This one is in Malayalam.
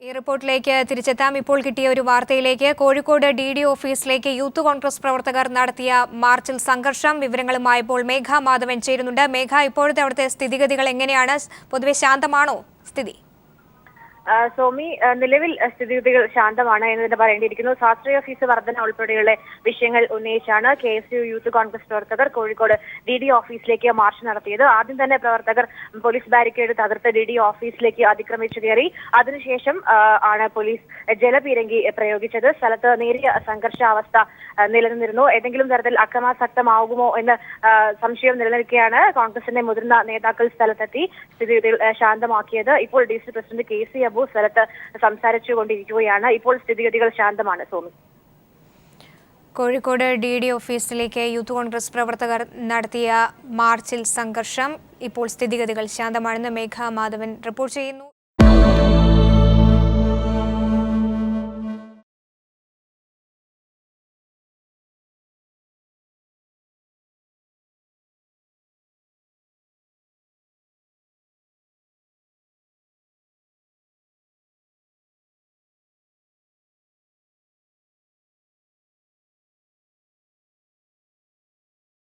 ഈ റിപ്പോർട്ടിലേക്ക് തിരിച്ചെത്താം. ഇപ്പോൾ കിട്ടിയ ഒരു വാർത്തയിലേക്ക്. കോഴിക്കോട് DD ഓഫീസിലേക്ക് യൂത്ത് കോൺഗ്രസ് പ്രവർത്തകർ നടത്തിയ മാർച്ചിൽ സംഘർഷം. വിവരങ്ങളുമായി ഇപ്പോൾ മേഘ മാധവൻ ചേരുന്നുണ്ട്. മേഘ, ഇപ്പോഴത്തെ അവിടുത്തെ സ്ഥിതിഗതികൾ എങ്ങനെയാണ്? പൊതുവെ ശാന്തമാണോ സ്ഥിതി? സോമി, നിലവിൽ സ്ഥിതിഗതികൾ ശാന്തമാണ് എന്ന് തന്നെ പറയേണ്ടിയിരിക്കുന്നു. ശാസ്ത്രീയ ഫീസ് വർധന ഉൾപ്പെടെയുള്ള വിഷയങ്ങൾ ഉന്നയിച്ചാണ് KSU യൂത്ത് കോൺഗ്രസ് പ്രവർത്തകർ കോഴിക്കോട് DD ഓഫീസിലേക്ക് മാർച്ച് നടത്തിയത്. ആദ്യം തന്നെ പ്രവർത്തകർ പോലീസ് ബാരിക്കേഡ് തകർത്ത് DD ഓഫീസിലേക്ക് അതിക്രമിച്ചു കയറി. അതിനുശേഷം ആണ് പോലീസ് ജലപീരങ്കി പ്രയോഗിച്ചത്. സ്ഥലത്ത് നേരിയ സംഘർഷാവസ്ഥ നിലനിന്നിരുന്നു. ഏതെങ്കിലും തരത്തിൽ അക്രമാസക്തമാകുമോ എന്ന് സംശയം നിലനിൽക്കെയാണ് കോൺഗ്രസിന്റെ മുതിർന്ന നേതാക്കൾ സ്ഥലത്തെത്തി സ്ഥിതിഗതികൾ ശാന്തമാക്കിയത്. ഇപ്പോൾ DC പ്രസിഡന്റ് KC സ്ഥലത്ത് സംസാരിച്ചുകൊണ്ടിരിക്കുകയാണ്. ഇപ്പോൾ സ്ഥിതിഗതികൾ ശാന്തമാണ്. സോമി, കോഴിക്കോട് DD ഓഫീസിലേക്ക് യൂത്ത് കോൺഗ്രസ് പ്രവർത്തകർ നടത്തിയ മാർച്ചിൽ സംഘർഷം. ഇപ്പോൾ സ്ഥിതിഗതികൾ ശാന്തമാണെന്ന് മേഘ മാധവൻ റിപ്പോർട്ട് ചെയ്യുന്നു.